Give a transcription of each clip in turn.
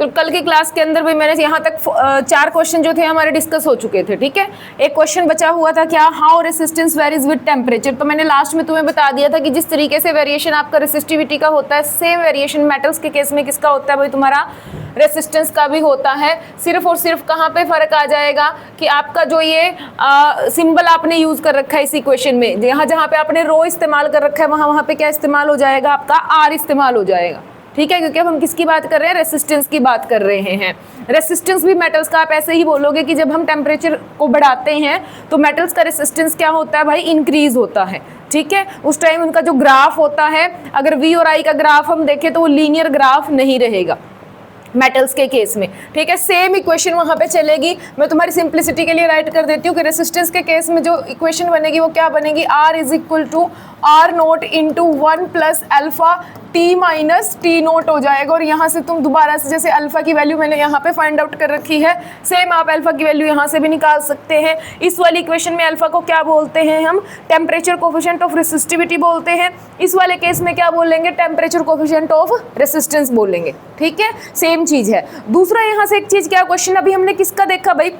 तो कल की क्लास के अंदर भाई मैंने यहाँ तक 4 क्वेश्चन जो थे हमारे डिस्कस हो चुके थे, ठीक है। एक क्वेश्चन बचा हुआ था क्या, how resistance varies with temperature. तो मैंने लास्ट में तुम्हें बता दिया था कि जिस तरीके से वेरिएशन आपका रेसिस्टिविटी का होता है, सेम वेरिएशन मेटल्स के केस में किसका होता है भाई, तुम्हारा रेसिस्टेंस का भी होता है। सिर्फ और सिर्फ कहाँ पे फर्क आ जाएगा कि आपका जो ये सिंबल आपने यूज कर रखा है इस इक्वेशन में, जहाँ जहाँ पे आपने रो इस्तेमाल कर रखा है वहाँ पे क्या इस्तेमाल हो जाएगा, आपका आर इस्तेमाल हो जाएगा, ठीक है। क्योंकि अब हम किसकी बात कर रहे हैं, रेसिस्टेंस की बात कर रहे हैं। रेसिस्टेंस भी मेटल्स का आप ऐसे ही बोलोगे कि जब हम टेम्परेचर को बढ़ाते हैं तो मेटल्स का रेसिस्टेंस क्या होता है भाई, इंक्रीज होता है, ठीक है। उस टाइम उनका जो ग्राफ होता है, अगर वी और आई का ग्राफ हम देखें तो वो लीनियर ग्राफ नहीं रहेगा मेटल्स के केस में, ठीक है। सेम इक्वेशन वहां पे चलेगी। मैं तुम्हारी सिंप्लिसिटी के लिए राइट कर देती हूँ कि रेसिस्टेंस के केस में जो इक्वेशन बनेगी वो क्या बनेगी, R is equal to R naught into 1 plus alpha T minus T naught हो जाएगा। और यहाँ से तुम दोबारा से, जैसे अल्फा की वैल्यू मैंने यहाँ पे फाइंड आउट कर रखी है, सेम आप अल्फा की वैल्यू यहाँ से भी निकाल सकते हैं। इस वाली इक्वेशन में अल्फा को क्या बोलते हैं हम, टेम्परेचर कोफिशिएंट ऑफ रेसिस्टिविटी बोलते हैं। इस वाले केस में क्या बोलेंगे, टेम्परेचर कोफिशिएंट ऑफ रेसिस्टेंस बोलेंगे, ठीक है। सेम चीज है। दूसरा यहाँ से एक चीज, क्या क्वेश्चन अभी हमने किसका देखा भाई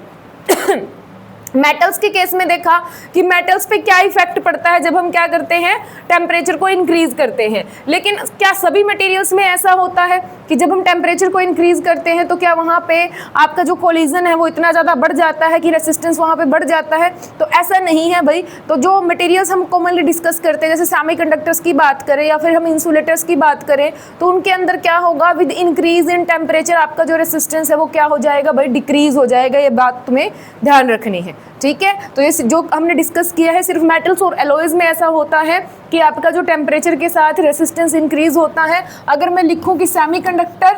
मेटल्स के केस में देखा कि मेटल्स पे क्या इफेक्ट पड़ता है जब हम क्या करते हैं, टेम्परेचर को इंक्रीज करते हैं। लेकिन क्या सभी मटेरियल्स में ऐसा होता है कि जब हम टेम्परेचर को इंक्रीज करते हैं तो क्या वहाँ पे आपका जो कोलिजन है वो इतना ज़्यादा बढ़ जाता है कि रेसिस्टेंस वहाँ पे बढ़ जाता है, तो ऐसा नहीं है भाई। तो जो मटेरियल्स हम कॉमनली डिस्कस करते हैं, जैसे सेमीकंडक्टर्स की बात करें या फिर हम इंसुलेटर्स की बात करें, तो उनके अंदर क्या होगा, विद इंक्रीज इन टेम्परेचर आपका जो रेसिस्टेंस है वो क्या हो जाएगा भाई, डिक्रीज हो जाएगा। ये बात तुम्हें ध्यान रखनी है, ठीक है। तो ये जो हमने डिस्कस किया है सिर्फ मेटल्स और एलॉयज में ऐसा होता है कि आपका जो टेम्परेचर के साथ रेसिस्टेंस इंक्रीज होता है। अगर मैं लिखूं कि सेमीकंडक्टर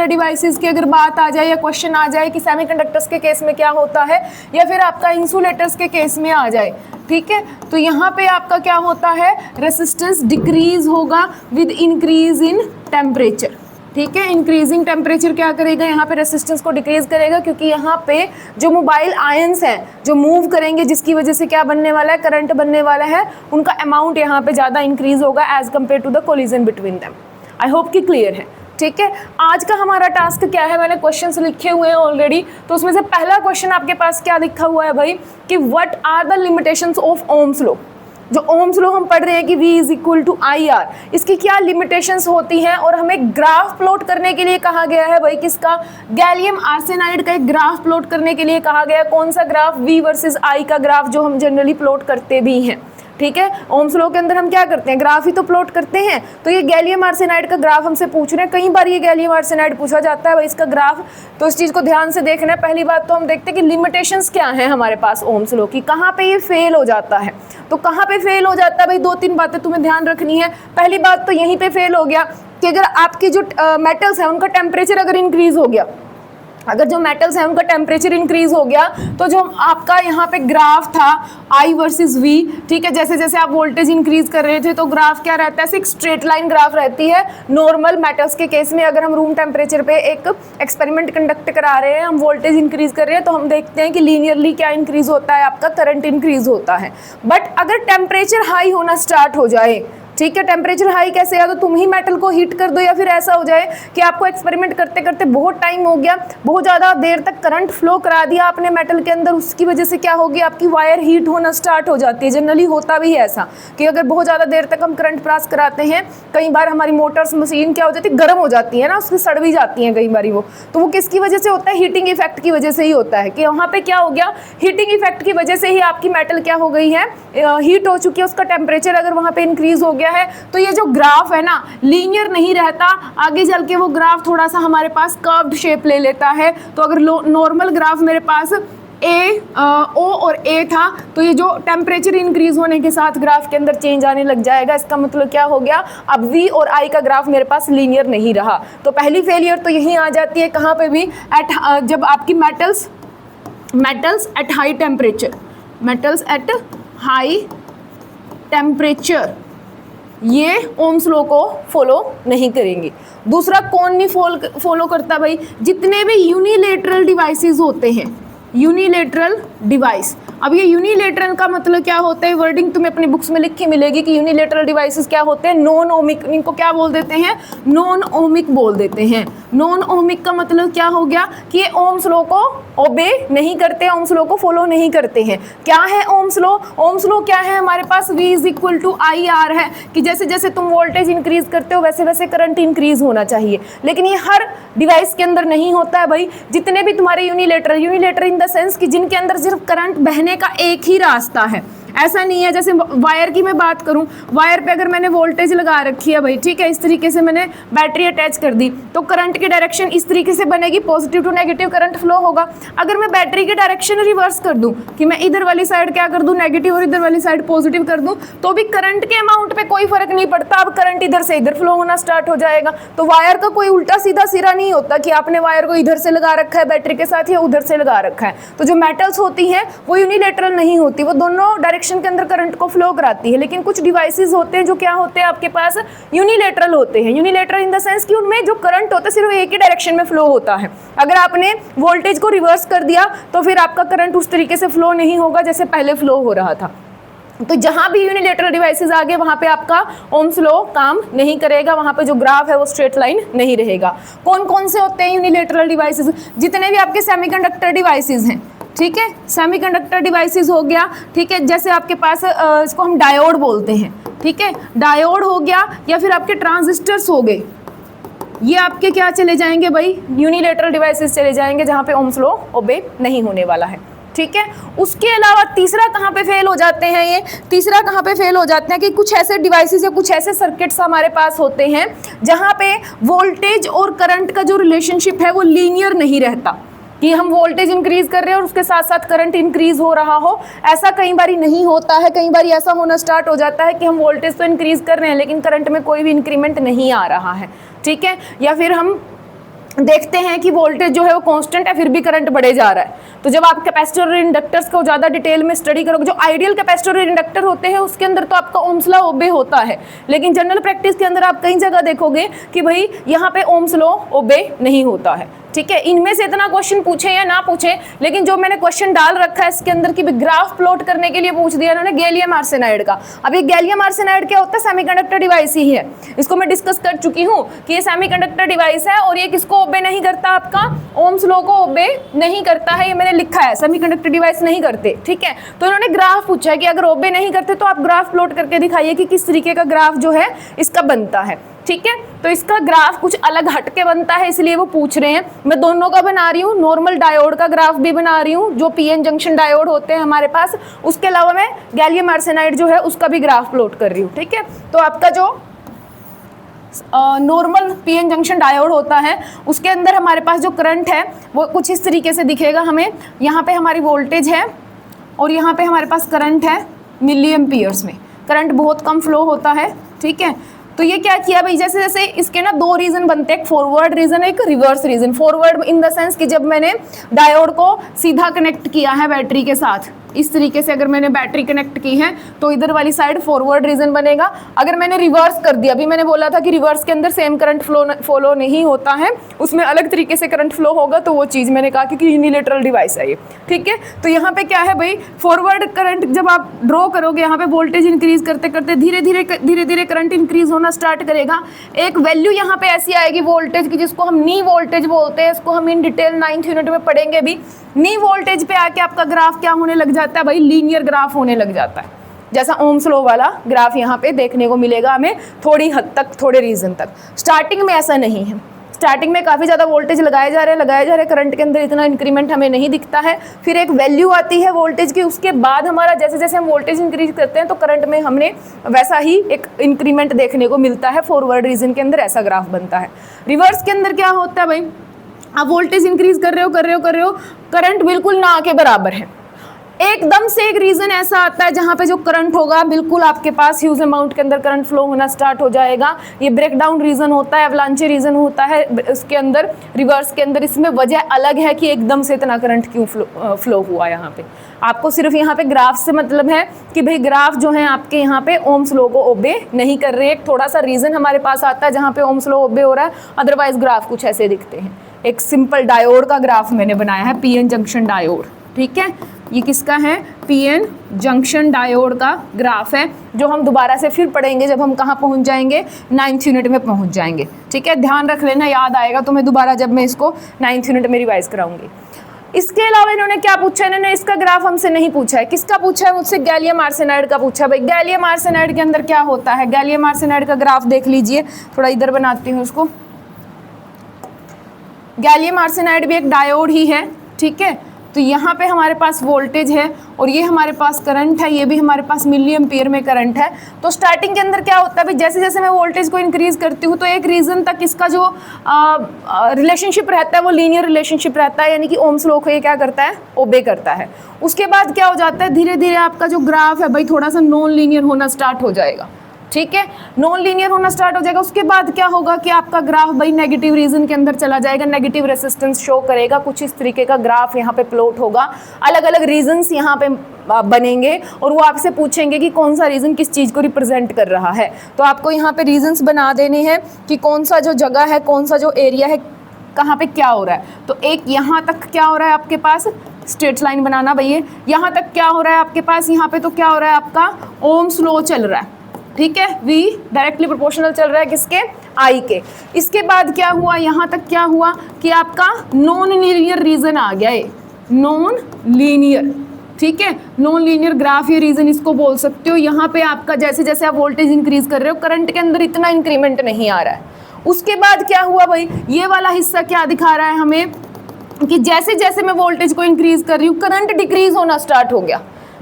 डिवाइसेस की अगर बात आ जाए या क्वेश्चन आ जाए कि सेमीकंडक्टर्स के केस में क्या होता है, या फिर आपका इंसुलेटर्स के केस में आ जाए, ठीक है, तो यहाँ पे आपका क्या होता है, रेसिस्टेंस डिक्रीज होगा विद इंक्रीज इन टेम्परेचर, ठीक है। इंक्रीजिंग टेम्परेचर क्या करेगा, यहाँ पे रेसिस्टेंस को डिक्रीज करेगा, क्योंकि यहाँ पे जो मोबाइल आयंस हैं जो मूव करेंगे, जिसकी वजह से क्या बनने वाला है, करंट बनने वाला है, उनका अमाउंट यहाँ पे ज़्यादा इंक्रीज होगा as compare to the collision between them. I hope कि क्लियर है, ठीक है। आज का हमारा टास्क क्या है, मैंने क्वेश्चंस लिखे हुए हैं ऑलरेडी। तो उसमें से पहला क्वेश्चन आपके पास क्या लिखा हुआ है भाई कि what are the limitations of Ohm's law. जो ओम्स लॉ हम पढ़ रहे हैं कि V is equal to IR, इसकी क्या लिमिटेशंस होती हैं, और हमें ग्राफ प्लॉट करने के लिए कहा गया है भाई किसका, गैलियम आर्सेनाइड का एक ग्राफ प्लॉट करने के लिए कहा गया है। कौन सा ग्राफ, V वर्सेस I का ग्राफ, जो हम जनरली प्लॉट करते भी हैं, ठीक है। ओम्स लॉ के अंदर हम क्या करते हैं, ग्राफ ही तो प्लॉट करते हैं। तो ये गैलियम आर्सेनाइड का ग्राफ हमसे पूछ रहे हैं, कई बार ये गैलियम आर्सेनाइड पूछा जाता है भाई इसका ग्राफ, तो इस चीज़ को ध्यान से देखना है। पहली बात तो हम देखते हैं कि लिमिटेशंस क्या हैं हमारे पास ओम्स लॉ की, कहाँ पे ये फेल हो जाता है। तो कहाँ पे फेल हो जाता है भाई, 2-3 बातें तुम्हें ध्यान रखनी है। पहली बात तो यहीं पे फेल हो गया कि अगर आपकी जो मेटल्स है उनका टेम्परेचर अगर इंक्रीज हो गया, अगर जो मेटल्स हैं उनका टेम्परेचर इंक्रीज हो गया, तो जो आपका यहाँ पे ग्राफ था I वर्सेस V, ठीक है, जैसे जैसे आप वोल्टेज इंक्रीज कर रहे थे तो ग्राफ क्या रहता है, एक स्ट्रेट लाइन ग्राफ रहती है। नॉर्मल मेटल्स के केस में अगर हम रूम टेम्परेचर पे एक एक्सपेरिमेंट कंडक्ट करा रहे हैं, हम वोल्टेज इंक्रीज कर रहे हैं, तो हम देखते हैं कि लीनियरली क्या इंक्रीज होता है, आपका करंट इंक्रीज होता है। बट अगर टेम्परेचर हाई होना स्टार्ट हो जाए, ठीक है, टेम्परेचर हाई कैसे, या तो तुम ही मेटल को हीट कर दो, या फिर ऐसा हो जाए कि आपको एक्सपेरिमेंट करते करते बहुत टाइम हो गया, बहुत ज़्यादा देर तक करंट फ्लो करा दिया आपने मेटल के अंदर, उसकी वजह से क्या होगी, आपकी वायर हीट होना स्टार्ट हो जाती है। जनरली होता भी है ऐसा कि अगर बहुत ज़्यादा देर तक हम करंट पास कराते हैं, कई बार हमारी मोटर्स मशीन क्या हो जाती है, गर्म हो जाती है ना, उसकी सड़ भी जाती हैं कई बार वो। तो वो किसकी वजह से होता है, हीटिंग इफेक्ट की वजह से ही होता है, कि वहाँ पे क्या हो गया, हीटिंग इफेक्ट की वजह से ही आपकी मेटल क्या हो गई है, हीट हो चुकी है, उसका टेम्परेचर अगर वहाँ पे इंक्रीज हो गया है, तो ये जो ग्राफ है ना लीनियर नहीं रहता, आगे चल के वो ग्राफ थोड़ा सा हमारे पास कर्व्ड शेप ले लेता है। तो अगर नॉर्मल ग्राफ मेरे पास O और A था, तो ये जो टेम्परेचर इंक्रीज होने के साथ ग्राफ के अंदर चेंज आने लग जाएगा। इसका मतलब क्या हो गया, अब V और I का ग्राफ मेरे पास लीनियर नहीं रहा। तो पहली फेलियर तो यही आ जाती है, कहाँ पे भी, जब आपकी metals at high temperature, metals at high temperature ये ओम्स लॉ को फॉलो नहीं करेंगे। दूसरा कौन नहीं फॉलो करता भाई, जितने भी यूनिलेटरल डिवाइसेस होते हैं, यूनिलेटरल डिवाइस। अब ये यूनिलेटरल का मतलब क्या होता है, वर्डिंग तुम्हें अपनी बुक्स में लिखी मिलेगी कि यूनिलेटरल डिवाइसेस क्या होते हैं, नॉन ओमिक, इनको क्या बोल देते हैं, नॉन ओमिक बोल देते हैं। नॉन ओमिक का मतलब क्या हो गया कि ये ओम्स लॉ को ओबे नहीं करते, ओम्स लॉ को फॉलो नहीं करते हैं। क्या है ओम्स लॉ? ओम्स लॉ क्या है हमारे पास? V is equal to IR है कि जैसे जैसे तुम वोल्टेज इंक्रीज करते हो वैसे वैसे करंट इंक्रीज होना चाहिए। लेकिन ये हर डिवाइस के अंदर नहीं होता है भाई। जितने भी तुम्हारे यूनिलेटरल इन द सेंस कि जिनके अंदर सिर्फ करंट बहने का एक ही रास्ता है, ऐसा नहीं है। जैसे वायर की मैं बात करूं, वायर पे अगर मैंने वोल्टेज लगा रखी है भाई, ठीक है, इस तरीके से मैंने बैटरी अटैच कर दी तो करंट की डायरेक्शन इस तरीके से बनेगी, positive to negative current flow होगा। अगर मैं बैटरी की डायरेक्शन रिवर्स कर दूं कि मैं इधर वाली साइड क्या कर दूं नेगेटिव और इधर वाली साइड पॉजिटिव कर दूं, तो भी करंट के अमाउंट पे कोई फर्क नहीं पड़ता। अब करंट इधर से इधर फ्लो होना स्टार्ट हो जाएगा। तो वायर का कोई उल्टा सीधा सिरा नहीं होता कि आपने वायर को इधर से लगा रखा है बैटरी के साथ या उधर से लगा रखा है। तो जो मेटल्स होती हैं वो यूनिलेटरल नहीं होती, वो दोनों डायरेक्शन के अंदर करंट को फ्लो कराती है। लेकिन कुछ डिवाइसेस होते हैं जो क्या होते हैं आपके पास, यूनिलेटरल होते हैं। यूनिलेटरल इन द सेंस कि उनमें जो करंट होता है सिर्फ एक ही डायरेक्शन में फ्लो होता है। अगर आपने वोल्टेज को रिवर्स कर दिया तो फिर आपका करंट उस तरीके से फ्लो नहीं होगा जैसे पहले फ्लो हो रहा था। तो जहां भी यूनिलेटरल डिवाइसेस आ गए वहां पे आपका ओम्स लॉ काम नहीं करेगा, वहां पे जो ग्राफ है वो स्ट्रेट लाइन नहीं रहेगा। कौन कौन से होते हैं यूनिलेटरल डिवाइसेस? जितने भी आपके सेमीकंडक्टर डिवाइसेस हैं, ठीक है, सेमीकंडक्टर डिवाइसेस हो गया, ठीक है, जैसे आपके पास इसको हम डायोड बोलते हैं, ठीक है, डायोड हो गया या फिर आपके ट्रांजिस्टर्स हो गए, ये आपके क्या चले जाएंगे भाई, यूनिलेटरल डिवाइसेस चले जाएंगे जहां पे ओम्स लॉ ओबे नहीं होने वाला है, ठीक है। उसके अलावा तीसरा कहाँ पे फेल हो जाते हैं? ये तीसरा कहाँ पे फेल हो जाते हैं कि कुछ ऐसे डिवाइसेस या कुछ ऐसे सर्किट्स हमारे पास होते हैं जहां पे वोल्टेज और करंट का जो रिलेशनशिप है वो लीनियर नहीं रहता, कि हम वोल्टेज इंक्रीज कर रहे हैं और उसके साथ साथ करंट इंक्रीज हो रहा हो। ऐसा कई बार नहीं होता है, कई बार ऐसा होना स्टार्ट हो जाता है कि हम वोल्टेज तो इंक्रीज कर रहे हैं लेकिन करंट में कोई भी इंक्रीमेंट नहीं आ रहा है, ठीक है। या फिर हम देखते हैं कि वोल्टेज जो है वो कांस्टेंट है फिर भी करंट बढ़े जा रहा है। तो जब आप कैपेसिटर और इंडक्टर्स को ज़्यादा डिटेल में स्टडी करोगे, जो आइडियल कैपेसिटर और इंडक्टर होते हैं उसके अंदर तो आपका ओम्स लॉ ओबे होता है, लेकिन जनरल प्रैक्टिस के अंदर आप कई जगह देखोगे कि भाई यहाँ पे ओम्स लॉ ओबे नहीं होता है, ठीक है। इनमें से इतना क्वेश्चन पूछे या ना पूछे, लेकिन जो मैंने क्वेश्चन डाल रखा है इसके अंदर की भी ग्राफ प्लॉट करने के लिए पूछ दिया इन्होंने गैलियम आर्सेनाइड का। अब ये गैलियम आर्सेनाइड क्या होता है? सेमीकंडक्टर डिवाइस ही है। इसको मैं डिस्कस कर चुकी हूँ कि ये सेमीकंडक्टर डिवाइस है और ये किसको ओबे नहीं करता, आपका ओम्स लॉ को ओबे नहीं करता है। ये मैंने लिखा है सेमीकंडक्टर डिवाइस नहीं करते, ठीक है। तो इन्होंने ग्राफ पूछा है कि अगर ओबे नहीं करते तो आप ग्राफ प्लॉट करके दिखाइए कि किस तरीके का ग्राफ जो है इसका बनता है, ठीक है। तो इसका ग्राफ कुछ अलग हटके बनता है इसलिए वो पूछ रहे हैं। मैं दोनों का बना रही हूँ, नॉर्मल डायोड का ग्राफ भी बना रही हूँ जो पीएन जंक्शन डायोड होते हैं हमारे पास, उसके अलावा मैं गैलियम आर्सेनाइड जो है उसका भी ग्राफ प्लॉट कर रही हूँ, ठीक है। तो आपका जो नॉर्मल पीएन जंक्शन डायोड होता है उसके अंदर हमारे पास जो करंट है वो कुछ इस तरीके से दिखेगा हमें। यहाँ पे हमारी वोल्टेज है और यहाँ पे हमारे पास करंट है मिली एम्पियर्स में, करंट बहुत कम फ्लो होता है, ठीक है। तो ये क्या किया भाई, जैसे जैसे इसके ना दो रीजन बनते हैं, एक फॉरवर्ड रीजन एक reverse region. Forward in the sense कि जब मैंने डायोड को सीधा कनेक्ट किया है बैटरी के साथ, इस तरीके से अगर मैंने बैटरी कनेक्ट की है तो इधर वाली साइड फॉरवर्ड रीजन बनेगा। अगर मैंने रिवर्स कर दिया, अभी मैंने बोला था कि रिवर्स के अंदर सेम करंट फॉलो नहीं होता है, उसमें अलग तरीके से करंट फ्लो होगा, तो वो चीज़ मैंने कहा कि यूनिलेटरल डिवाइस है ये, ठीक है। तो यहाँ पे क्या है भाई, फॉरवर्ड करंट जब आप ड्रॉ करोगे यहाँ पे वोल्टेज इंक्रीज करते करते धीरे धीरे करंट इंक्रीज होना स्टार्ट करेगा। एक वैल्यू यहाँ पे ऐसी आएगी वोल्टेज की जिसको हम नी वोल्टेज बोलते हैं, इसको हम इन डिटेल 9th यूनिट में पढ़ेंगे भी। नी वोल्टेज पे आके आपका ग्राफ क्या होने लग जाता है भाई, लीनियर ग्राफ होने लग जाता है, जैसा ओम्स लॉ वाला ग्राफ यहाँ पे देखने को मिलेगा हमें थोड़ी हद तक, थोड़े रीजन तक। स्टार्टिंग में ऐसा नहीं है, स्टार्टिंग में काफ़ी ज़्यादा वोल्टेज लगाए जा रहे हैं, करंट के अंदर इतना इंक्रीमेंट हमें नहीं दिखता है। फिर एक वैल्यू आती है वोल्टेज की, उसके बाद हमारा जैसे जैसे हम वोल्टेज इंक्रीज करते हैं तो करंट में हमने वैसा ही एक इंक्रीमेंट देखने को मिलता है। फॉरवर्ड रीजन के अंदर ऐसा ग्राफ बनता है। रिवर्स के अंदर क्या होता है भाई, आप वोल्टेज इंक्रीज कर रहे हो, करंट बिल्कुल ना के बराबर है, एकदम से एक रीजन ऐसा आता है जहां पे जो करंट होगा बिल्कुल आपके पास ह्यूज अमाउंट के अंदर करंट फ्लो होना स्टार्ट हो जाएगा। ये ब्रेकडाउन रीजन होता है, एवलांचे रीजन होता है उसके अंदर, रिवर्स के अंदर। इसमें वजह अलग है कि एकदम से इतना करंट क्यों फ्लो हुआ। यहाँ पे आपको सिर्फ यहाँ पे ग्राफ से मतलब है कि भाई ग्राफ जो है आपके यहाँ पे ओम्स लॉ को ओबे नहीं कर रहे। एक थोड़ा सा रीजन हमारे पास आता है जहाँ पे ओम्स लॉ ओबे हो रहा है, अदरवाइज ग्राफ कुछ ऐसे दिखते हैं। एक सिंपल डायोड का ग्राफ मैंने बनाया है, पीएन जंक्शन डायोड, ठीक है, ये किसका है, पीएन जंक्शन डायोड का ग्राफ है, जो हम दोबारा से फिर पढ़ेंगे जब हम कहाँ पहुँच जाएंगे, 9th यूनिट में पहुँच जाएंगे। ठीक है, ध्यान रख लेना, याद आएगा तो मैं दोबारा जब मैं इसको 9th यूनिट में रिवाइज कराऊंगी। इसके अलावा इन्होंने क्या पूछा, इन्होंने इसका ग्राफ हमसे नहीं पूछा है। किसका पूछा है मुझसे, गैलियम आर्सेनाइड का पूछा है। भाई गैलियम आर्सेनाइड के अंदर क्या होता है, गैलियम आर्सेनाइड का ग्राफ देख लीजिए, थोड़ा इधर बनाती हूँ उसको। गैलियम आर्सेनाइड भी एक डायोड ही है, ठीक है। तो यहाँ पे हमारे पास वोल्टेज है और ये हमारे पास करंट है, ये भी हमारे पास मिली एम्पियर में करंट है। तो स्टार्टिंग के अंदर क्या होता है भाई, जैसे जैसे मैं वोल्टेज को इंक्रीज करती हूँ तो एक रीजन तक इसका जो रिलेशनशिप रहता है वो लीनियर रिलेशनशिप रहता है, यानी कि ओम्स लॉ को ये क्या करता है, ओबे करता है। उसके बाद क्या हो जाता है, धीरे धीरे आपका जो ग्राफ है भाई थोड़ा सा नॉन लीनियर होना स्टार्ट हो जाएगा। ठीक है, नॉन लीनियर होना स्टार्ट हो जाएगा। उसके बाद क्या होगा कि आपका ग्राफ भाई नेगेटिव रीजन के अंदर चला जाएगा, नेगेटिव रेसिस्टेंस शो करेगा। कुछ इस तरीके का ग्राफ यहाँ पे प्लॉट होगा, अलग अलग रीजन्स यहाँ पे बनेंगे और वो आपसे पूछेंगे कि कौन सा रीजन किस चीज़ को रिप्रेजेंट कर रहा है। तो आपको यहाँ पे रीजन्स बना देने हैं कि कौन सा जो जगह है, कौन सा जो एरिया है, कहाँ पे क्या हो रहा है। तो एक यहाँ तक क्या हो रहा है आपके पास, स्ट्रेट लाइन बनाना भैया, यहाँ तक क्या हो रहा है आपके पास, यहाँ पे तो क्या हो रहा है आपका ओम्स लॉ चल रहा है। ठीक है, V डायरेक्टली प्रोपोर्शनल चल रहा है किसके, I के। इसके बाद क्या हुआ, यहाँ तक क्या हुआ कि आपका नॉन लीनियर रीजन आ गया है, नॉन लीनियर। ठीक है, नॉन लीनियर ग्राफ या रीजन इसको बोल सकते हो। यहाँ पे आपका जैसे जैसे आप वोल्टेज इंक्रीज कर रहे हो, करंट के अंदर इतना इंक्रीमेंट नहीं आ रहा है। उसके बाद क्या हुआ भाई, ये वाला हिस्सा क्या दिखा रहा है हमें कि जैसे जैसे मैं वोल्टेज को इंक्रीज कर रही हूँ करंट डिक्रीज होना स्टार्ट हो गया।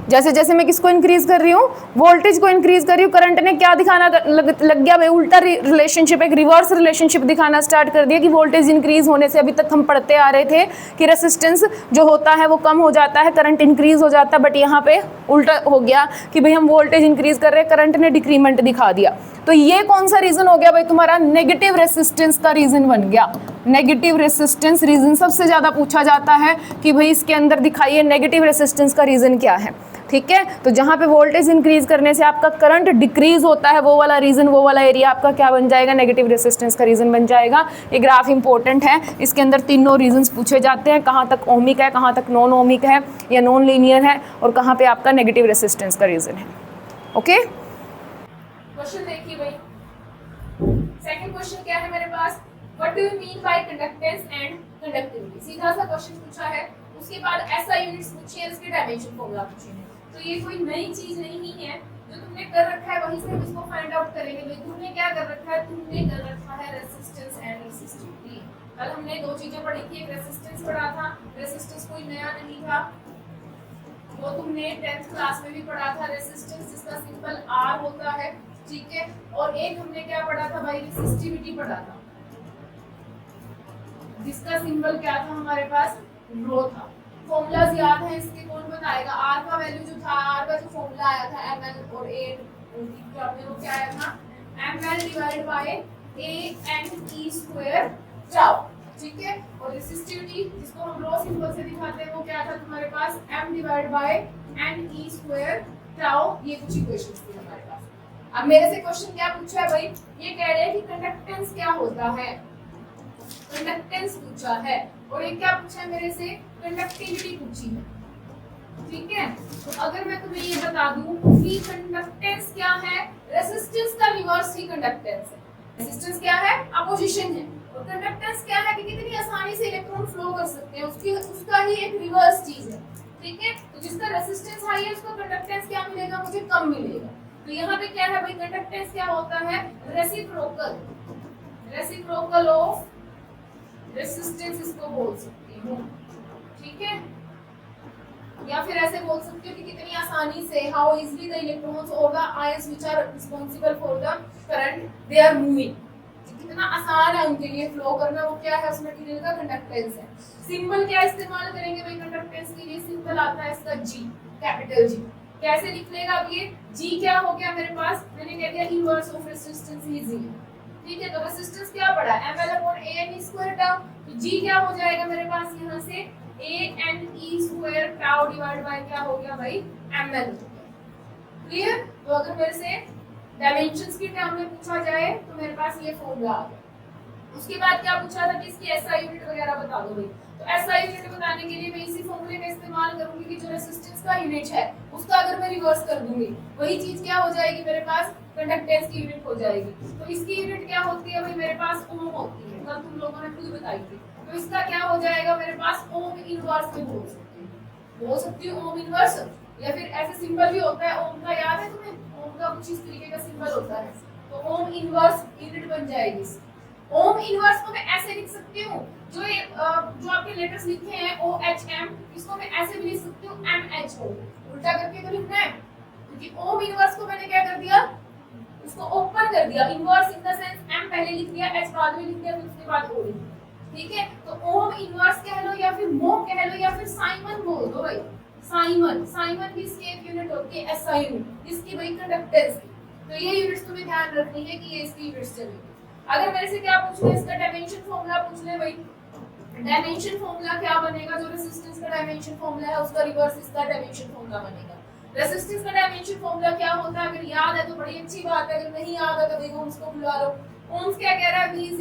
जैसे जैसे मैं किसको इंक्रीज कर रही हूँ, वोल्टेज को इंक्रीज कर रही हूँ, करंट ने क्या दिखाना लग गया भाई, उल्टा रिलेशनशिप, एक रिवर्स रिलेशनशिप दिखाना स्टार्ट कर दिया कि वोल्टेज इंक्रीज होने से, अभी तक हम पढ़ते आ रहे थे कि रेसिस्टेंस जो होता है वो कम हो जाता है, करंट इंक्रीज हो जाता है, बट यहाँ पे उल्टा हो गया कि भाई हम वोल्टेज इंक्रीज कर रहे हैं, करंट ने डिक्रीमेंट दिखा दिया। तो ये कौन सा रीजन हो गया भाई, तुम्हारा नेगेटिव रेसिस्टेंस का रीजन बन गया। नेगेटिव रेसिस्टेंस रीजन सबसे ज्यादा पूछा जाता है कि भाई इसके अंदर दिखाइए नेगेटिव रेसिस्टेंस का रीजन क्या है। ठीक है, तो जहाँ पे वोल्टेज इंक्रीज करने से आपका करंट डिक्रीज होता है, वो वाला रीजन, वो वाला एरिया आपका क्या बन जाएगा, नेगेटिव रेसिस्टेंस का रीजन बन जाएगा। ये ग्राफ इंपॉर्टेंट है, इसके अंदर तीनों रीजंस पूछे जाते हैं, कहाँ तक ओमिक है, कहाँ तक नॉन ओमिक है या नॉन लीनियर है, और कहाँ पे आपका नेगेटिव रेसिस्टेंस का रीजन है। ओके, क्वेश्चन देखिए भाई, सेकंड क्वेश्चन क्या है मेरे पास, what do you mean by conductance and conductivity. सीधा सा क्वेश्चन पूछा है, उसके बाद ऐसा यूनिट्स पूछी है, इसके डायमेंशन फॉर्मूला पूछे हैं। तो ये कोई नई चीज नहीं है, जो तुमने कर रखा है वहीं से हम इसको फाइंड आउट करेंगे। भाई तुमने क्या कर रखा है, तुमने कर रखा है रेजिस्टेंस एंड रेसिस्टिविटी। कल हमने दो चीजें पढ़ी थी, एक रेजिस्टेंस पढ़ा था, रेजिस्टेंस कोई नया नहीं था, वो तुमने 10th क्लास में भी पढ़ा था, रेजिस्टेंस जिसका सिंबल R होता है। ठीक है, और एक हमने क्या पढ़ा था भाई, रेसिस्टिविटी पढ़ा था, जिसका सिंबल क्या था हमारे पास, रो था। फॉर्मूलाज याद है इसके, कौन बताएगा। आर का वैल्यू जो था, आर का जो फॉर्मूला आया था ml और a वो क्या आया था, ml divide by a/n/e² tau. ठीक है, और रेसिस्टिविटी जिसको हम रो सिंबल से दिखाते हैं वो क्या था तुम्हारे पास, m divide by n/e² tau. ये कुछ इक्वेशंस थी हमारे पास। अब मेरे से क्वेश्चन क्या पूछा है भाई, ये कह रहे हैं कि कंडक्टेंस क्या होता है, कंडक्टेंस पूछा है, और ये क्या पूछा है मेरे से, कंडक्टिविटी पूछी है। ठीक है, तो अगर मैं तुम्हें ये बता दूं कि कंडक्टेंस क्या है, रेजिस्टेंस का रिवर्स ही कंडक्टेंस है। रेजिस्टेंस क्या है, अपोजिशन है, और कंडक्टेंस क्या है कि कितनी आसानी से इलेक्ट्रॉन फ्लो कर सकते हैं, उसका ही एक रिवर्स चीज है। ठीक है, तो जिसका रेजिस्टेंस हाई है उसको कंडक्टेंस क्या मिलेगा, मुझे कम मिलेगा। तो यहाँ पे क्या है भाई, कंडक्टेंस क्या होता है, रेसिप्रोकल, रेसिप्रोकल ऑफ रेसिस्टेंस इसको बोल सकती हूँ। ठीक है, या फिर ऐसे बोल सकते हो कि कितनी आसानी से, हाउ इजीली द इलेक्ट्रॉन्स और the ions which are responsible for the current they are moving, कितना आसान है उनके लिए फ्लो करना, वो क्या है उस मटेरियल का कंडक्टेंस है। सिंबल क्या इस्तेमाल करेंगे भाई कंडक्टेंस के लिए, सिंबल आता है इसका G, कैपिटल G। कैसे लिख लेगा अब ये G क्या हो गया मेरे पास, मैंने कह दिया inverse of resistance he G। ठीक है, तो रेजिस्टेंस क्या पड़ा, ml/a/n² टाउ। तो G क्या हो जाएगा मेरे पास यहाँ से, a/n/e² टाउ डिवाइड बाय क्या हो गया भाई, ml। क्लियर। तो अगर मेरे से डायमेंशंस की टर्म में पूछा जाए तो मेरे पास ये फॉर्मूला आ गया। उसके बाद क्या पूछा था कि इसकी एसआई यूनिट वगैरह बता दो भाई। तो एसआई यूनिट बताने के लिए मैं इसी फॉर्मूले का इस्तेमाल करूंगी कि जो रेजिस्टेंस का यूनिट है उसका अगर मैं रिवर्स कर दूंगी वही चीज क्या हो जाएगी मेरे पास, कंडक्टेंस की यूनिट हो जाएगी। तो इसकी यूनिट क्या होती है भाई, मेरे पास ओम होती है, कल तुम लोगों ने खुद बताई थी। तो इसका क्या हो जाएगा मेरे पास, ओम इनवर्स में बोल सकती हूँ ओम इनवर्स, या फिर ऐसे सिंबल भी होता है ओम का, याद है तुम्हें, ओम का कुछ इस तरीके का सिंबल होता है, तो ओम इनवर्स यूनिट बन जाएगी। ओम इनवर्स को मैं ऐसे लिख सकती हूँ, जो आपके लेटर्स लिखे हैं OHM, इसको मैं ऐसे भी लिख सकती हूँ MHO, उल्टा करके तो लिखना है, क्योंकि ओम इनवर्स को मैंने क्या कर दिया, इसको ओपन कर दिया, inverse in the sense M पहले लिख दिया, H बाद में लिख दिया, फिर उसके बाद O लिख दिया, ठीक है। तो ओम इनवर्स कह लो या फिर मोह कह लो या फिर साइमन बोल दो भाई, साइमन की इसकी एक यूनिट होती है SI यूनिट, इसकी भाई कंडक्टेंस की। तो ये यूनिट्स तुम्हें ध्यान रखनी है कि ये इसकी यूनिट्स चलेगी। अगर मेरे से क्या पूछ ले, इसका डायमेंशन फार्मूला पूछ ले भाई, डायमेंशन फार्मूला क्या बनेगा, जो रेजिस्टेंस का डायमेंशन फार्मूला है उसका रिवर्स इसका डायमेंशन फार्मूला बनेगा। रेजिस्टेंस का डायमेंशन फार्मूला क्या होता है, अगर याद है तो बड़ी अच्छी बात है, अगर नहीं याद है तो देखो उसको बुला लो। ओम्स क्या कह रहा है, V =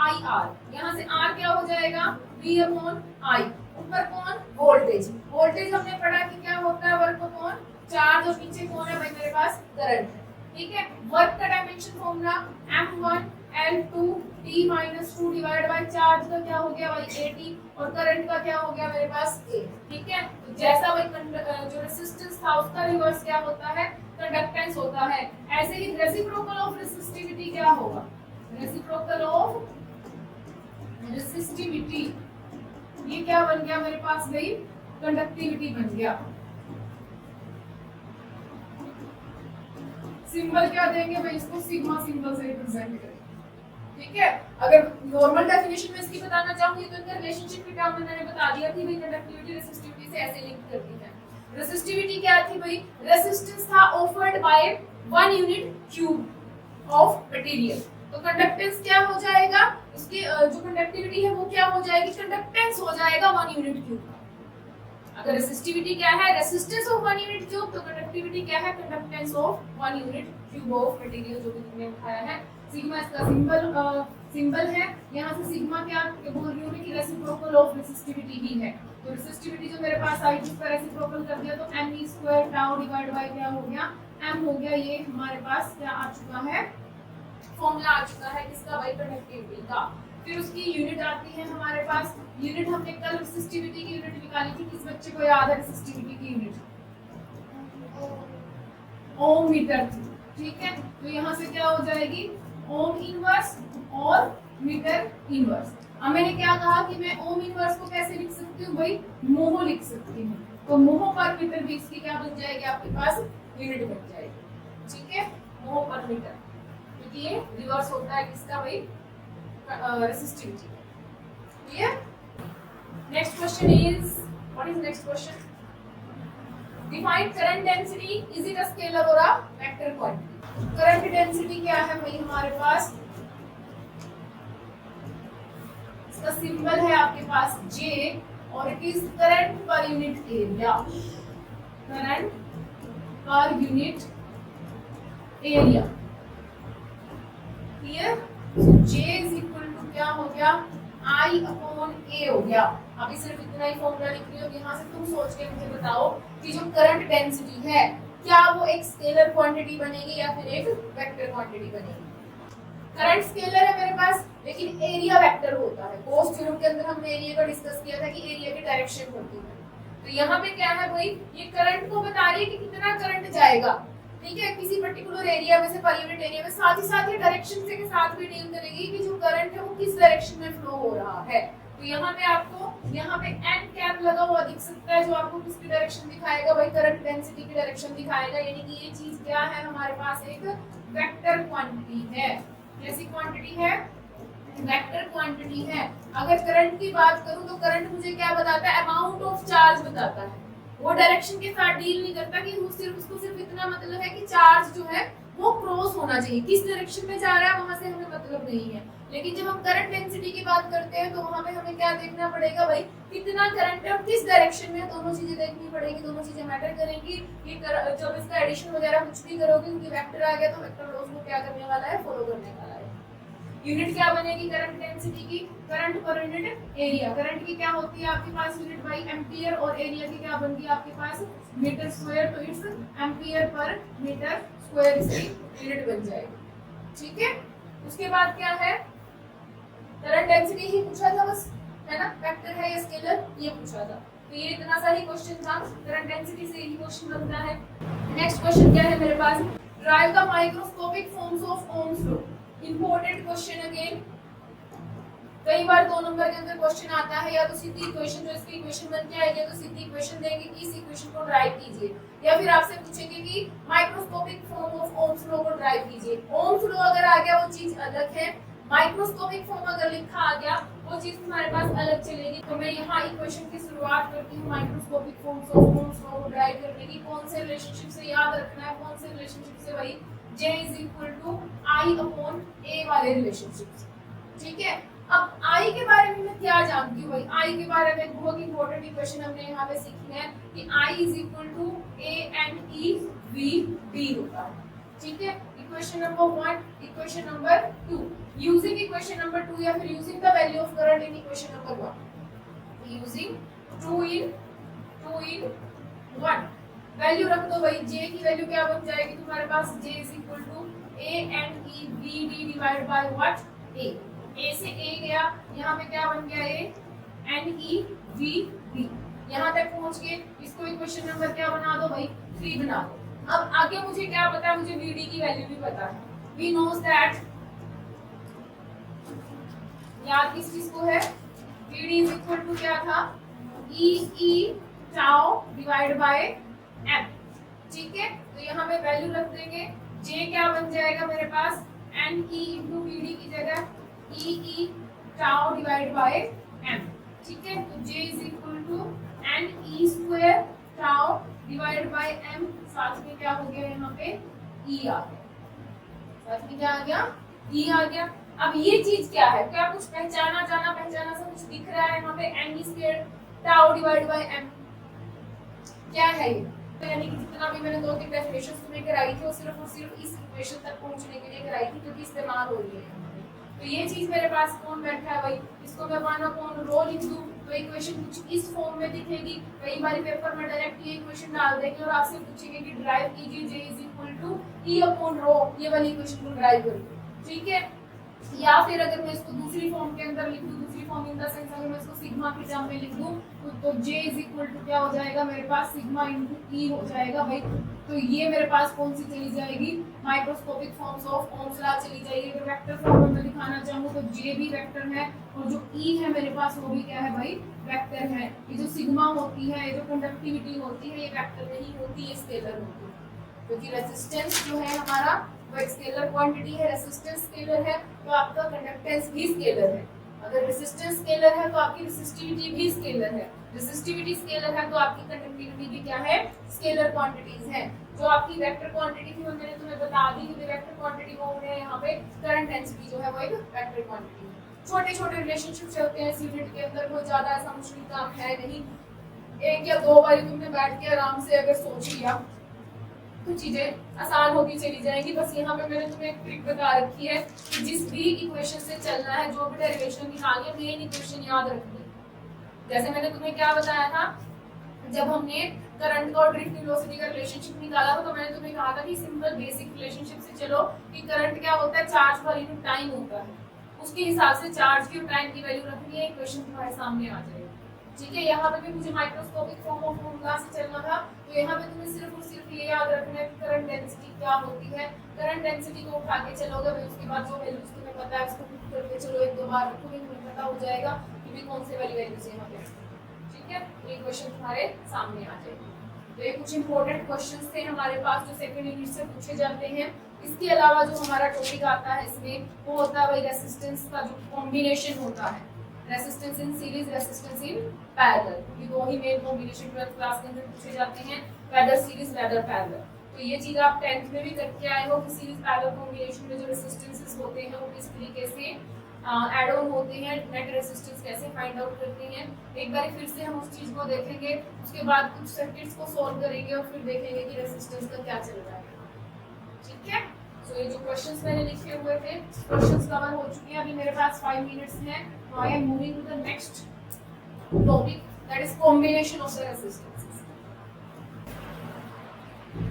IR, यहाँ से R क्या हो जाएगा, V/I, ऊपर कौन, वोल्टेज, वोल्टेज हमने पढ़ा कि क्या होता है, वर्क अपॉन चार्ज, और पीछे कौन है भाई मेरे पास, करंट है, ठीक है। वर्क का dimension formula M1L2T-2 divide by charge का क्या हो गया भाई AT, और करंट का क्या हो गया मेरे पास A, ठीक है। तो जैसा भाई जो रेजिस्टेंस था उसका रिवर्स क्या होता है, कंडक्टेंस होता है। ऐसे ही रेसिप्रोकल ऑफ रेसिस्टिविटी क्या होगा, रेसिप्रोकल ऑफ रेसिस्टिविटी, ये क्या बन गया मेरे पास भाई, कंडक्टिविटी बन गया। सिंबल क्या देंगे भाई, इसको सिग्मा सिंबल से रिप्रेजेंट करेंगे, ठीक है। अगर नॉर्मल डेफिनेशन में इसकी बताना चाहूंगी तो इनका रिलेशनशिप की टर्म में मैंने बता दिया थी भाई, कंडक्टिविटी रेसिस्टिविटी से ऐसे लिंक करती है। रेसिस्टिविटी क्या थी भाई, रेसिस्टेंस था offered by 1 unit cube of material, तो कंडक्टेंस क्या हो जाएगा, इसकी जो कंडक्टिविटी है वो क्या हो जाएगी, कंडक्टेंस हो जाएगा 1 यूनिट क्यूब का। अगर रेसिस्टिविटी क्या है, रेसिस्टेंस ऑफ 1 यूनिट क्यूब, तो कंडक्टिविटी क्या है, conductance of 1 unit cube of material, जो भी तुमने उठाया है। सिग्मा इसका सिंबल है, यहाँ से सिग्मा क्या बोल रही हूँ कि रेसिप्रोकल ऑफ रेसिस्टिविटी ही है। तो रेसिस्टिविटी जो मेरे पास आई उसका रेसिप्रोकल कर दिया, तो m² टाउ डिवाइड बाय क्या हो गया, m हो गया, ये हमारे पास क्या आ चुका है, फॉर्मूला आ चुका है किसका भाई, कंडक्टिविटी का। फिर उसकी यूनिट आती है हमारे पास, यूनिट हमने कल रेसिस्टिविटी की यूनिट निकाली थी, किस बच्चे को याद है रेसिस्टिविटी की यूनिट, ओम मीटर थी, ठीक है। तो यहाँ से क्या हो जाएगी, ओम इनवर्स और मीटर इनवर्स। अब मैंने क्या कहा कि मैं ओम इनवर्स को कैसे लिख सकती हूँ भाई, मोह लिख सकती हूँ, तो मोह पर मीटर भी इसकी क्या बन जाएगी आपके पास, यूनिट बन जाएगी, ठीक है, मोह पर मीटर, क्योंकि ये रिवर्स होता है किसका भाई, resistivity. Clear. Next question is, what is next question, define current density, is it a scalar or a vector quantity. Current density क्या है भाई हमारे पास, इसका सिंबल है आपके पास J, और it is current per unit area, current per unit area. Clear. J is equal to क्या हो गया, I/A हो गया। अभी सिर्फ इतना ही फॉर्मूला लिख रही हो, यहाँ से तुम सोच के मुझे बताओ कि जो करंट डेंसिटी है क्या वो एक स्केलर क्वांटिटी बनेगी या फिर एक वेक्टर क्वांटिटी बनेगी। करंट स्केलर है मेरे पास, लेकिन एरिया वेक्टर होता है। कोर्स थ्योरम के अंदर हमने एरिया का डिस्कस किया था कि एरिया की डायरेक्शन होती है। तो यहाँ पे क्या है भाई, ये करंट को बता रही है कि कितना करंट जाएगा, ठीक है, किसी पर्टिकुलर एरिया में से पर यूनिट एरिया में। साथ ही साथ ये डायरेक्शन से के साथ भी डील करेगी कि जो करंट है वो किस डायरेक्शन में फ्लो हो रहा है। तो यहाँ पे आपको यहाँ पे एन कैप लगा हुआ दिख सकता है, जो आपको किसकी डायरेक्शन दिखाएगा भाई, करंट डेंसिटी की डायरेक्शन दिखाएगा। यानी कि ये चीज क्या है हमारे पास, एक वेक्टर क्वांटिटी है। कैसी क्वांटिटी है, वेक्टर क्वांटिटी है। अगर करंट की बात करूं तो करंट मुझे क्या बताता है, अमाउंट ऑफ चार्ज बताता है। वो डायरेक्शन के साथ डील नहीं करता कि उसको सिर्फ इतना मतलब है कि चार्ज जो है वो क्रॉस होना चाहिए, किस डायरेक्शन में जा रहा है वहां से हमें मतलब नहीं है। लेकिन जब हम करंट डेंसिटी की बात करते हैं तो वहां पे हमें क्या देखना पड़ेगा भाई, कितना करंट है और किस डायरेक्शन में, दोनों चीजें देखनी पड़ेगी, दोनों चीजें मैटर करेंगी। कि जब इसका एडिशन वगैरह कुछ भी करोगे, क्योंकि वेक्टर आ गया तो वेक्टर लॉस को क्या करने वाला है, फॉलो करने वाला है। यूनिट क्या बनेगी करंट डेंसिटी की, current per unit area. Current की क्या होती है आपके पास यूनिट बाई एम्पियर, और एरिया की क्या बनती है आपके पास मीटर स्क्वायर, तो it's ampere per metre square इसकी यूनिट बन जाएगी। ठीक है, उसके बाद क्या है, करंट डेंसिटी ही पूछा था बस, है ना, वेक्टर है या स्केलर ये पूछा था। तो ये इतना सा ही क्वेश्चन था, करंट डेंसिटी से ही क्वेश्चन बनता है। नेक्स्ट क्वेश्चन क्या है मेरे पास, derive the microscopic forms of Ohm's law. Important question again, कई बार 2 नंबर के अंदर क्वेश्चन आता है, या तो सीधी इक्वेशन जो इसकी इक्वेशन बन के आएगी, तो सीधी इक्वेशन देंगे कि इस इक्वेशन को ड्राइव कीजिए, या फिर आपसे पूछेंगे कि microscopic form of Ohm's law को ड्राइव कीजिए। ओम्स लॉ अगर आ गया वो चीज अलग है, माइक्रोस्कोपिक फॉर्म अगर लिखा आ गया वो चीज हमारे पास अलग चलेगी। तो मैं यहाँ इक्वेशन की शुरुआत करती हूँ microscopic forms of Ohm's law को ड्राइव करने की। कौन से रिलेशनशिप से याद रखना है, कौन से रिलेशनशिप से, वही J = I/A वाले रिलेशनशिप। ठीक है, अब I के बारे में मैं क्या जानती हूँ भाई, I के बारे में बहुत इंपॉर्टेंट इक्वेशन हमने यहाँ पे सीखी है कि I = ANEVD होता है। ठीक है, equation number 1, equation number 2, using equation number 2 या फिर using the value of current in equation number 1, using 2 in 1 value रख दो भाई। J की वैल्यू क्या बन जाएगी तुम्हारे पास, J = ANEVD divide by what, A से A गया, यहाँ पे क्या बन गया A NEVD। यहाँ तक पहुँच के इसको इक्वेशन नंबर क्या बना दो भाई, 3 बना दो। अब आगे मुझे क्या पता है, मुझे VD की वैल्यू भी पता है। We knows that, याद किस चीज को है, VD = क्या था, E tau divide by M। ठीक है, तो यहाँ पे वैल्यू रख देंगे, J क्या बन जाएगा मेरे पास, NE × VD की जगह E tau divide by M। ठीक है, तो J = NE² tau divide by M। साथ में क्या हो गया यहाँ पे E आ गया, साथ में क्या आ गया, E आ गया। अब ये चीज क्या है, क्या कुछ पहचाना सा कुछ दिख रहा है यहाँ पे, NE² tau divide by M क्या है ये, तो यानी कि जितना भी मैंने 2-3 डेफिनेशंस तुम्हें कराई थी वो सिर्फ और सिर्फ इस इक्वेशन तक पहुंचने के लिए कराई थी, क्योंकि इस्तेमाल हो रही है। तो ये चीज मेरे पास कौन बैठा है भाई, इसको मैं 1/ρ लिख दूं तो इक्वेशन कुछ इस फॉर्म में दिखेगी। कई बार पेपर में डायरेक्ट ये इक्वेशन डाल देंगे और आपसे पूछेंगे कि ड्राइव कीजिए J = E/ρ, ये वाली इक्वेशन को ड्राइव करिए। ठीक है, या फिर अगर मैं इसको दूसरी फॉर्म के अंदर लिख दूं, दूसरी फॉर्म इन द सेंस अगर मैं इसको सिग्मा के टर्म में लिख दूं तो J = क्या हो जाएगा मेरे पास, सिग्मा × E हो जाएगा भाई। तो ये मेरे पास कौन सी चली जाएगी, microscopic forms of Ohm's law चली जाएगी। अगर वेक्टर फॉर्म में मैं दिखाना चाहूँ तो J भी वेक्टर है, और जो E है मेरे पास वो भी क्या है भाई, वेक्टर है। ये जो सिग्मा होती है, ये जो कंडक्टिविटी होती है, ये वेक्टर नहीं होती, ये स्केलर होती है, क्योंकि रेजिस्टेंस जो है हमारा वो एक स्केलर क्वांटिटी है, रेजिस्टेंस स्केलर है तो आपका कंडक्टेंस भी स्केलर है। अगर रेजिस्टेंस स्केलर है तो आपकी रेजिस्टिविटी भी स्केलर है, रेजिस्टिविटी स्केलर है तो आपकी कंडक्टिविटी भी क्या है, स्केलर क्वांटिटीज है। जो आपकी वेक्टर क्वांटिटी थी वो मैंने तुम्हें बता दी कि वेक्टर क्वांटिटी वो है, यहाँ पे करंट डेंसिटी जो है वो एक वेक्टर क्वांटिटी है। छोटे-छोटे रिलेशनशिप चलते हैं सीरीज के अंदर, कोई ज्यादा ऐसा मुश्किल काम है नहीं। 1 या 2 बार तुमने बैठ के आराम से अगर सोच लिया तो चीजें आसान होती चली जाएंगी। बस यहाँ पे मैंने तुम्हें एक ट्रिक बता रखी है कि जिस भी इक्वेशन से चलना है, जो भी डेरिवेशन निकालनी है, मेन इक्वेशन याद रखनी है। जैसे मैंने तुम्हें क्या बताया था, जब हमने करंट का और ड्रिफ्ट वेलोसिटी का रिलेशनशिप निकाला था तो मैंने तुम्हें कहा था कि सिंपल बेसिक रिलेशनशिप से चलो कि करंट क्या होता है, चार्ज पर यूनिट टाइम होता है, उसके हिसाब से चार्ज की और टाइम की वैल्यू रखनी है, इक्वेशन तुम्हारे सामने आ जाएगी। ठीक है, यहाँ पे भी मुझे माइक्रोस्कोपिक फॉर्म ऑफ फॉर्मूला से चलना था, तो यहाँ पे तुम्हें सिर्फ और सिर्फ ये याद रखना है कि करंट डेंसिटी क्या होती है। करंट डेंसिटी को उठा के चलोगे, फिर उसके बाद जो वैल्यूज तुम्हें पता है उसको पुट करके चलो, 1-2 बार रखोगे, तुम्हें पता हो जाएगा कि भी कौन से वाली वैल्यूज यहाँ पे। ठीक है, ये क्वेश्चन तुम्हारे सामने आ जाएगा। तो ये कुछ इंपॉर्टेंट क्वेश्चंस थे हमारे पास जो सेकंड यूनिट से पूछे जाते हैं। इसके अलावा जो हमारा टॉपिक आता है इसमें वो होता है भाई रेजिस्टेंस का जो कॉम्बिनेशन होता है, resistance in series, resistance in parallel. ये 2 ही मेन कॉम्बिनेशन 12th क्लास के अंदर पूछे जाते हैं, वेदर सीरीज वेदर पैरेलल। तो ये चीज आप 10th में भी करके आए हो कि सीरीज पैरेलल कॉम्बिनेशन में जो रेजिस्टेंसेस होते हैं वो किस तरीके से ऐड ऑन होते हैं, नेट रेजिस्टेंस कैसे फाइंड आउट करते हैं। एक बार फिर से हम उस चीज को देखेंगे, उसके बाद कुछ सर्किट्स को सॉल्व करेंगे और फिर देखेंगे कि रेजिस्टेंस का क्या चल रहा है। ठीक है, तो ये जो क्वेश्चंस मैंने लिखे हुए थे क्वेश्चंस कवर हो चुके हैं। अभी मेरे पास 5 मिनट्स हैं, तो I am moving to the next topic, that is combination of the resistances.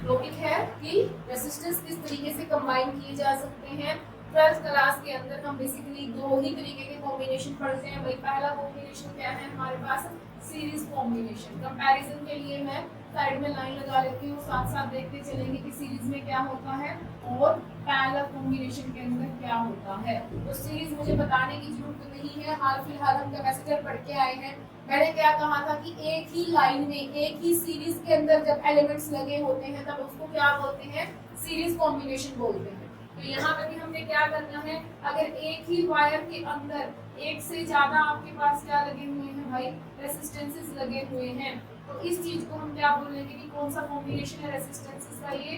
Topic है कि रेसिस्टेंस किस तरीके से कंबाइन किए जा सकते हैं। 12th क्लास के अंदर हम बेसिकली 2 ही तरीके के कॉम्बिनेशन पढ़ते हैं। भाई पहला कॉम्बिनेशन क्या है हमारे पास, सीरीज कॉम्बिनेशन। कंपैरिजन के लिए मैं साइड में लाइन लगा लेती हूँ, साथ साथ देखते चलेंगे कि सीरीज में क्या होता है और पैरेलल कॉम्बिनेशन के अंदर क्या होता है। तो सीरीज मुझे बताने की जरूरत नहीं है, हाल फिलहाल हम कैपेसिटर पढ़ के आए हैं। मैंने क्या कहा था कि एक ही लाइन में एक ही सीरीज के अंदर जब एलिमेंट्स लगे होते हैं तब उसको क्या बोलते हैं, सीरीज कॉम्बिनेशन बोलते हैं। तो यहाँ पे भी हमने क्या करना है, अगर एक ही वायर के अंदर एक से ज्यादा आपके पास क्या लगे हुए हैं भाई, रेसिस्टेंसेस लगे हुए हैं, तो इस चीज को हम क्या बोलेंगे कि कौन सा कॉम्बिनेशन है रेसिस्टेंसेस का, ये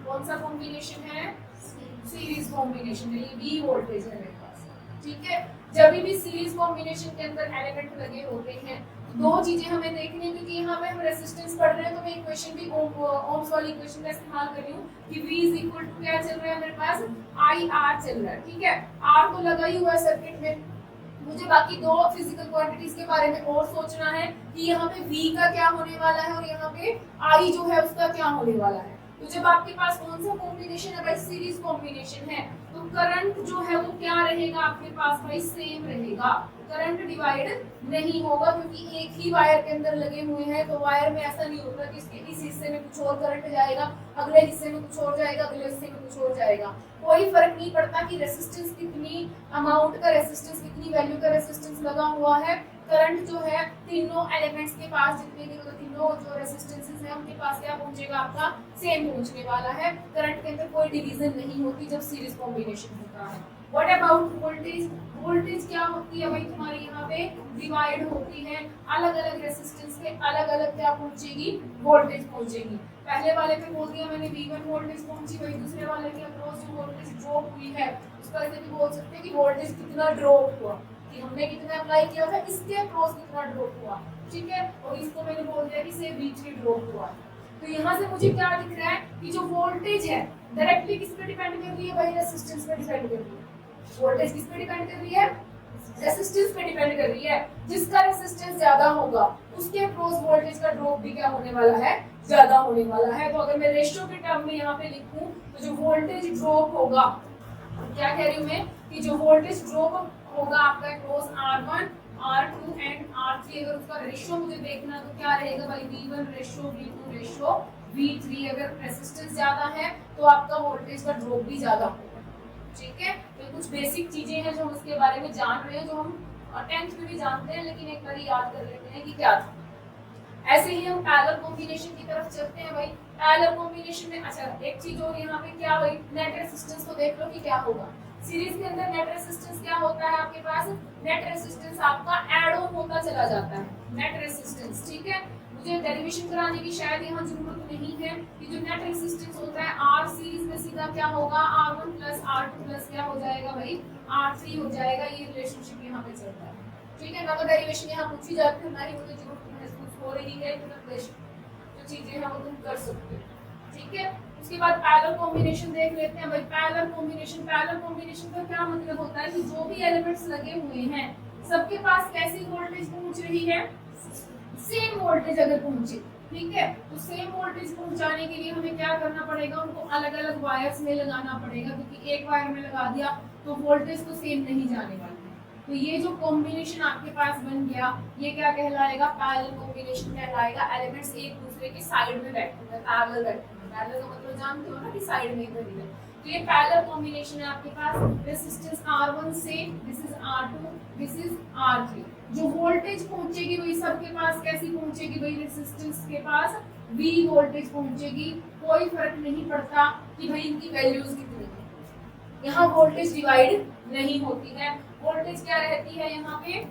कौन सा कॉम्बिनेशन है, सीरीज कॉम्बिनेशन है। ये V वोल्टेज है मेरे पास, ठीक है। जब भी सीरीज कॉम्बिनेशन के अंदर एलिमेंट लगे होते हैं 2 चीजें हमें देखनी है, क्योंकि यहाँ पे हम रेसिस्टेंस पढ़ रहे हैं तो मैं इक्वेशन भी ओम्स वाली इक्वेशन का इस्तेमाल कर रही हूँ कि V इज इक्वल टू क्या चल रहा है मेरे पास, IR चल रहा है, ठीक है। R तो लगा ही हुआ है सर्किट में, मुझे बाकी 2 फिजिकल क्वांटिटीज के बारे में और सोचना है कि यहाँ पे V का क्या होने वाला है और यहाँ पे I जो है उसका क्या होने वाला है। तो जब आपके पास कौन सा कॉम्बिनेशन है भाई, सीरीज कॉम्बिनेशन है, तो करंट जो है वो क्या रहेगा आपके पास भाई, सेम रहेगा। करंट डिवाइड नहीं होगा, क्योंकि एक ही वायर के अंदर लगे हुए हैं। तो वायर में ऐसा नहीं होता कि इसके इस हिस्से में कुछ और करंट जाएगा, अगले हिस्से में कुछ और जाएगा, अगले हिस्से में कुछ और जाएगा, कोई फर्क नहीं पड़ता कि रेसिस्टेंस कितनी अमाउंट का रेसिस्टेंस, कितनी वैल्यू का रेसिस्टेंस लगा हुआ है। करंट जो है तीनों एलिमेंट्स के पास, जितने भी मतलब तीनों जो रेसिस्टेंसेस हैं उनके पास क्या पहुंचेगा, आपका सेम पहुंचने वाला है। करंट के अंदर कोई डिवीजन नहीं होती जब सीरीज कॉम्बिनेशन होता है। व्हाट अबाउट वोल्टेज, वोल्टेज क्या होती है भाई तुम्हारी यहाँ पे, डिवाइड होती है, अलग अलग रेसिस्टेंस के अलग अलग क्या पहुंचेगी, वोल्टेज पहुंचेगी। पहले वाले पे बोल दिया मैंने V1 वोल्टेज पहुंची, वही दूसरे वाले के अक्रॉस जो वोल्टेज ड्रॉप हुई है उसका ऐसे भी बोल सकते हैं कि वोल्टेज कितना ड्रॉप हुआ, कि हमने कितना अप्लाई किया था, इसके अक्रॉस कितना ड्रॉप हुआ, ठीक है। और इसको मैंने बोल दिया कि से V3 ड्रॉप हुआ। तो यहाँ से मुझे क्या दिख रहा है कि जो वोल्टेज है डायरेक्टली किस पे डिपेंड कर रही है भाई, रेसिस्टेंस पे डिपेंड कर रही है। वोल्टेज किस पे डिपेंड कर रही है, रेसिस्टेंस पे डिपेंड कर रही है। जिसका रेसिस्टेंस ज्यादा होगा उसके अक्रॉस वोल्टेज का ड्रॉप भी क्या होने वाला है, ज्यादा होने वाला है। तो अगर मैं रेशियो के टर्म में यहाँ पे लिखूं तो जो वोल्टेज ड्रॉप होगा, क्या कह रही हूँ मैं कि जो वोल्टेज ड्रॉप होगा आपका across R1, R2 and R3, अगर उसका रेशियो मुझे देखना तो क्या रहेगा भाई, V1 ratio V2 ratio V3। अगर रेसिस्टेंस ज्यादा है तो आपका वोल्टेज का ड्रॉप भी ज्यादा होगा, ठीक है। तो कुछ बेसिक चीजें हैं जो हम उसके बारे में जान रहे हैं, जो हम 10th में भी जानते हैं, लेकिन एक बार याद कर लेते हैं कि क्या था। ऐसे ही हम पैरेलल कॉम्बिनेशन की तरफ चलते हैं भाई। पैरेलल कॉम्बिनेशन में अच्छा एक चीज और यहाँ पे क्या भाई, नेट रेजिस्टेंस को देख लो कि क्या होगा। सीरीज के अंदर नेट रेजिस्टेंस क्या होता है आपके पास, नेट रेजिस्टेंस आपका ऐड ऑन होता चला जाता है, नेट रेजिस्टेंस, ठीक है। मुझे डेरिवेशन कराने की शायद यहाँ जरूरत नहीं है कि जो नेट रेजिस्टेंस होता है R सीरीज में सीधा क्या होगा, R1 प्लस R2 प्लस क्या हो जाएगा भाई, R3 हो जाएगा। ये रिलेशनशिप यहाँ पे चलता है, ठीक है। अगर डेरिवेशन यहाँ पूछी जाती है हमारी मुझे जरूरत महसूस हो रही है, जो चीजें हैं वो तुम कर सकते हो, ठीक है। उसके बाद पैरेलल कॉम्बिनेशन देख लेते हैं भाई। पैरेलल कॉम्बिनेशन का क्या मतलब होता है कि जो भी एलिमेंट्स लगे हुए हैं सबके पास कैसी वोल्टेज पहुंच रही है, सेम वोल्टेज अगर पहुंचे, ठीक है। तो सेम वोल्टेज पहुंचाने के लिए हमें क्या करना पड़ेगा, उनको अलग अलग वायर्स में लगाना पड़ेगा, क्योंकि एक वायर में लगा दिया तो वोल्टेज तो सेम नहीं जाने वाली है। तो ये जो कॉम्बिनेशन आपके पास बन गया ये क्या कहलाएगा, पैरेलल कॉम्बिनेशन कहलाएगा। एलिमेंट्स एक दूसरे के साइड में बैठे हैं, पैरेलल बैठे हैं। पैरेलल का मतलब जानते हो ना कि साइड में इधर इधर। तो ये पैरेलल कॉम्बिनेशन है आपके पास। रेजिस्टेंस R1 से this is R2, this is R3। जो वोल्टेज पहुंचेगी वही सबके पास कैसी पहुंचेगी भाई, रेजिस्टेंस के पास V वोल्टेज पहुंचेगी। कोई फर्क नहीं पड़ता कि भाई इनकी वैल्यूज कितनी है, यहाँ वोल्टेज डिवाइड नहीं होती है। वोल्टेज क्या रहती है यहाँ पे,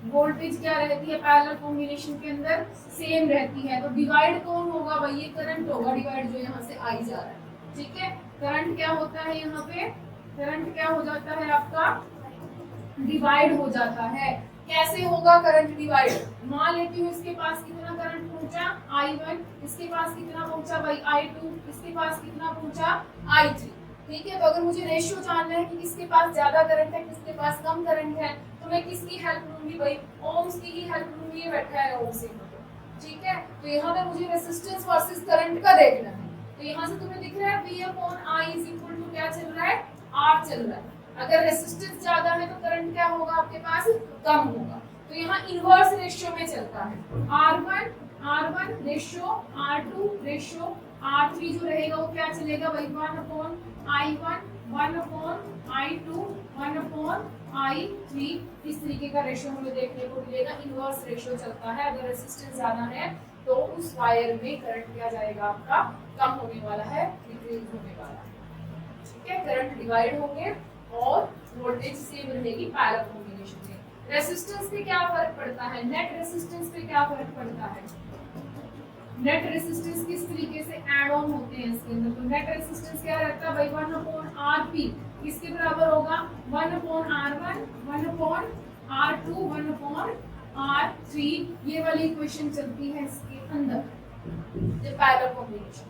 वोल्टेज क्या रहती है पैरेलल कॉम्बिनेशन के अंदर, सेम रहती है। तो डिवाइड कौन होगा भाई, ये करंट होगा डिवाइड, जो यहाँ से आई जा रहा है, ठीक है। करंट क्या होता है यहाँ पे, करंट क्या हो जाता है आपका, डिवाइड हो जाता है। कैसे होगा करंट डिवाइड, मान लेती हूँ इसके पास कितना करंट पहुंच पहुंचा I1, इसके पास कितना पहुंचा भाई I2, इसके पास कितना पहुंचा I3। ठीक है, तो अगर मुझे रेशियो जानना है कि किसके पास ज्यादा करंट है किसके पास कम करंट है, तो मैं किसकी हेल्प लूंगी भाई, ओम्स की ही हेल्प लूंगी। ये बैठा है ओम्स में, ठीक है। तो यहाँ पे मुझे रेजिस्टेंस वर्सेस करंट का देखना है। तो यहाँ से तुम्हें दिख रहा है V/I इज इक्वल टू क्या चल रहा है, R चल रहा है। अगर रेजिस्टेंस ज्यादा है तो करंट क्या होगा आपके पास, कम होगा। तो यहाँ इनवर्स रेशियो में चलता है, R1 ratio R2 ratio R3 जो रहेगा वो क्या चलेगा भाई, 1/I1 1/I2 1/I3। इस तरीके का रेशियो हमें देखने को मिलेगा। इनवर्स रेशियो चलता है, अगर रेजिस्टेंस ज्यादा है तो उस वायर में करंट क्या जाएगा आपका, कम होने वाला है, डिक्रीज होने वाला है। ठीक है, करंट डिवाइड होंगे और वोल्टेज सेम रहेगी पैरेलल कॉम्बिनेशन में। रेजिस्टेंस पे क्या फर्क पड़ता है, नेट रेजिस्टेंस पे क्या फर्क पड़ता है। नेट रेजिस्टेंस किस तरीके से ऐड ऑन होते हैं इसके अंदर, तो नेट रेजिस्टेंस क्या रहता है भाई, 1/RP किसके बराबर होगा, 1/R1 1/R2 1/R3। ये वाली इक्वेशन चलती है इसके अंदर जब पैरेलल कॉम्बिनेशन।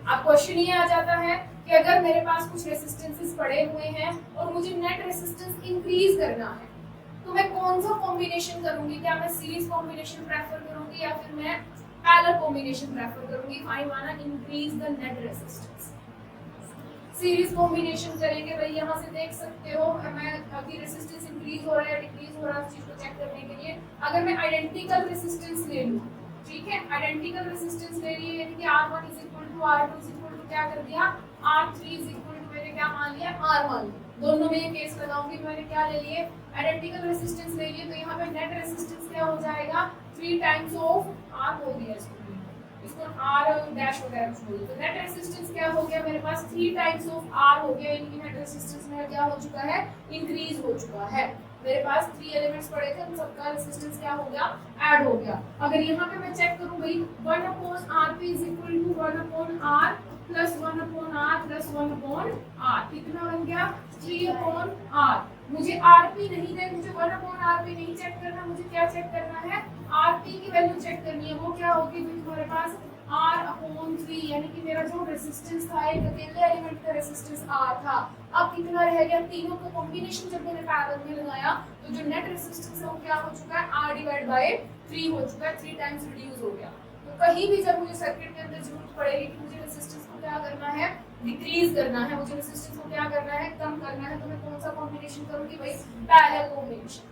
अब क्वेश्चन ये आ जाता है कि अगर मेरे पास कुछ रेजिस्टेंसेस पड़े हुए हैं और मुझे नेट रेजिस्टेंस इंक्रीज करना है, तो मैं कौन सा कॉम्बिनेशन करूंगी, क्या मैं सीरीज कॉम्बिनेशन प्रेफर करूंगी या फिर मैं पैरेलल कॉम्बिनेशन प्रेफर करूंगी। I want to increase the net resistance, series combination करेंगे भाई। यहाँ से देख सकते हो मैं अभी रेजिस्टेंस इंक्रीज हो रहा है या डिक्रीज हो रहा है, उस चीज को चेक करने के लिए अगर मैं आइडेंटिकल रेजिस्टेंस ले लूं, ठीक है, आइडेंटिकल रेजिस्टेंस ले लिए, यानी कि R1 is equal to R2 is equal to क्या कर दिया, R3 इज इक्वल टू मैंने क्या मान लिया, R मान लिया। दोनों में ये केस लगाऊंगी, मैंने क्या ले लिए, आइडेंटिकल रेजिस्टेंस ले लिए, तो यहाँ पे नेट रेजिस्टेंस क्या हो जाएगा, 3 टाइम्स ऑफ R हो गया, इसको R डैश वगैरह कुछ बोलिए। तो नेट रेजिस्टेंस क्या हो गया मेरे पास, 3 टाइम्स ऑफ R हो गया, यानी कि नेट रेजिस्टेंस में क्या हो चुका है, इंक्रीज हो चुका है। मेरे पास 3 एलिमेंट्स पड़े थे, उन सबका रेजिस्टेंस क्या हो गया, ऐड हो गया। अगर यहाँ पे मैं चेक करूं भाई, 1/RP is equal to 1/R plus 1/R plus 1/R, कितना बन गया, 3/R। मुझे RP नहीं दे, मुझे 1/RP नहीं चेक करना, मुझे क्या चेक करना है, RP की वैल्यू चेक करनी है। वो क्या होगी तुम्हारे पास, R/3, यानी कि मेरा जो रेजिस्टेंस था, एक अकेले एलिमेंट का रेजिस्टेंस R था, अब कितना रह गया, तीनों का कॉम्बिनेशन जब मैंने पैरेलल में लगाया तो जो नेट रेजिस्टेंस है वो क्या हो चुका है, R/3 हो चुका है, 3 टाइम्स रिड्यूस हो गया। तो कहीं भी जब मुझे सर्किट के अंदर जरूरत पड़ेगी कि मुझे रेजिस्टेंस को क्या करना है, डिक्रीज करना है, मुझे रेजिस्टेंस को क्या करना है, कम करना है, तो मैं कौन सा कॉम्बिनेशन करूंगी भाई, पैरेलल कॉम्बिनेशन।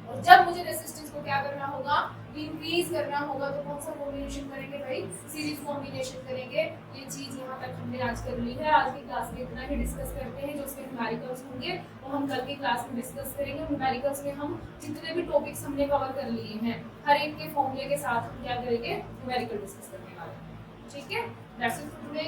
और जब मुझे रेजिस्टेंस को क्या करना होगा, इंक्रीज करना होगा, तो कौन सा कॉम्बिनेशन करेंगे भाई, सीरीज कॉम्बिनेशन करेंगे। ये चीज यहाँ तक हमने आज कर ली है। आज की क्लास में इतना ही डिस्कस करते हैं, जो उसके न्यूमेरिकल्स होंगे वो हम कल की क्लास में डिस्कस करेंगे। न्यूमेरिकल्स में हम जितने भी टॉपिक्स हमने कवर कर लिए हैं, हर एक के फॉर्मूले के साथ हम क्या करेंगे, न्यूमेरिकल डिस्कस करने वाले हैं। ठीक है, दैट्स इट फॉर टुडे।